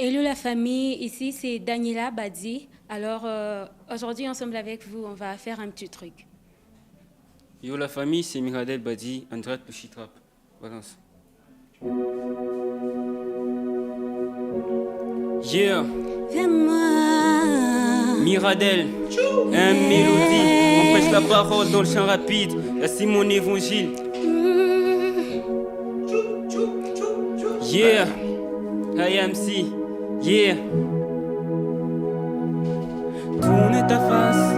Hello la famille, ici c'est Daniela Badi. Alors aujourd'hui ensemble avec vous, on va faire un petit truc. Yo la famille, c'est Miradel Badi, Andrat Pushitrap. Balance. Yeah, Fais-moi. Miradel, un mélodie. On prêche la parole dans le chant rapide. Là c'est mon évangile. Yeah, IMC. Yeah. Tourne ta face.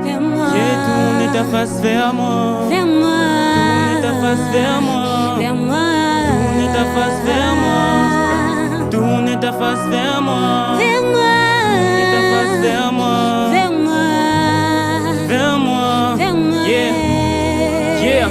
Vers moi. Yeah, tourne ta face vers moi. Vers moi. Tourne ta face vers moi. Vers moi. Tourne ta face vers moi. Tourne ta face vers moi. Vers moi. Tourne ta face vers moi. Vers moi. Vers moi. Vers moi. Yeah.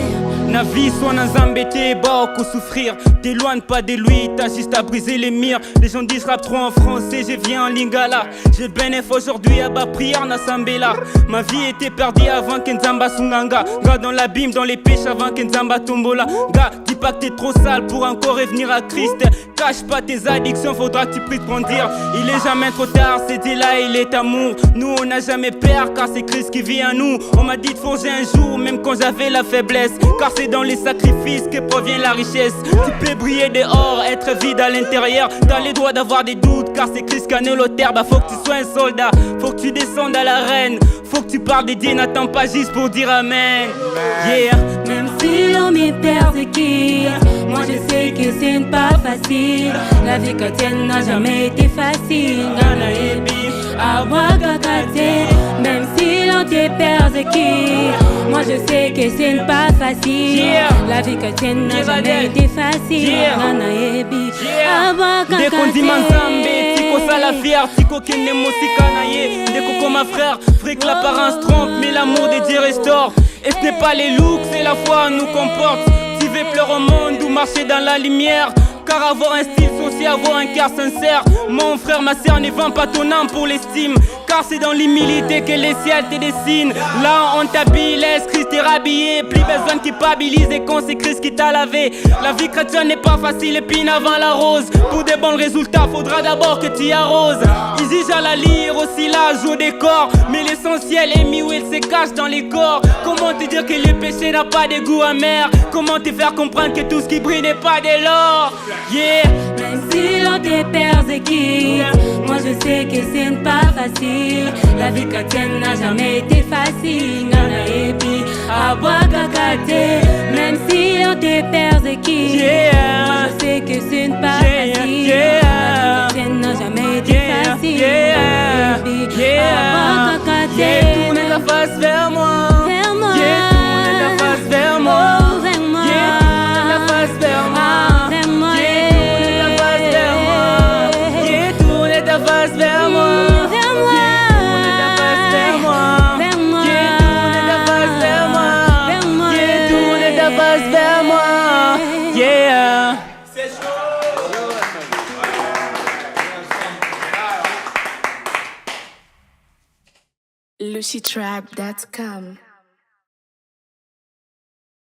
Na vie soit na zambété, bah au souffrir. T'éloigne pas de lui, t'as juste à briser les murs. Les gens disent rap trop en français, je viens en lingala. J'ai bénéf aujourd'hui à bas prière na sambela. Ma vie était perdue avant qu'Nzamba Sunganga. Gars dans l'abîme, dans les pêches avant qu'Nzamba tombola. Gars, dis pas que t'es trop sale pour encore revenir à Christ. Cache pas tes addictions, faudra que tu pries de grandir. Il est jamais trop tard, c'était là, il est amour. Nous on n'a jamais peur car c'est Christ qui vit en nous. On m'a dit de forger un jour, même quand j'avais la faiblesse. Car c'est dans les sacrifices que provient la richesse. Tu peux briller dehors, être vide à l'intérieur. T'as les droits d'avoir des doutes car c'est Christ qui a né l'auteur. Bah faut que tu sois un soldat, faut que tu descendes à l'arène. Faut que tu parles des dieux, n'attends pas juste pour dire amen. Yeah. Même si l'on me persécute, moi je sais que c'est pas facile. La vie chrétienne n'a jamais été facile. Même si l'on te persécute, moi je sais que c'est pas facile. La vie chrétienne n'a jamais été facile. Deko ndima nzambe, tiko sala fier, tiko kende mosika na ye. Deko comme ma frère, vrai que l'apparence trompe, mais l'amour des dieux restaure. Et ce n'est pas les looks, c'est la foi nous comporte. Tu veux pleurer au monde ou marcher dans la lumière. Car avoir un style, c'est aussi avoir un cœur sincère. Mon frère, ma sœur, ne vend pas ton âme pour l'estime. Car c'est dans l'humilité que les ciels te dessinent. Là on t'habille, laisse Christ t'est rhabillé. Plus besoin de culpabiliser quand c'est Christ qui t'a lavé. La vie chrétienne n'est pas facile, épine avant la rose. Pour des bons résultats, faudra d'abord que tu arroses. Ici j'allais lire aussi là, joue des corps. Mais l'essentiel est mis où il se cache dans les corps. Comment te dire que le péché n'a pas de goût amer? Comment te faire comprendre que tout ce qui brille n'est pas de l'or? Yeah. Même si l'on te persécute, moi je sais que c'est pas facile. La vie chrétienne n'a jamais été facile. Même si l'on te persécute, moi je sais que c'est pas facile. La vie chrétienne n'a jamais été facile. Tourne ta face vers moi. Vers moi. Tourne ta face vers moi. Vers moi. Tourne ta face vers moi. Vers moi. Tourne ta face vers moi. Vers moi. Tourne ta face vers moi. Vers moi. Tourne ta face vers moi. Vers moi. Tourne ta face vers moi. Yeah. C'est LucyTrap.com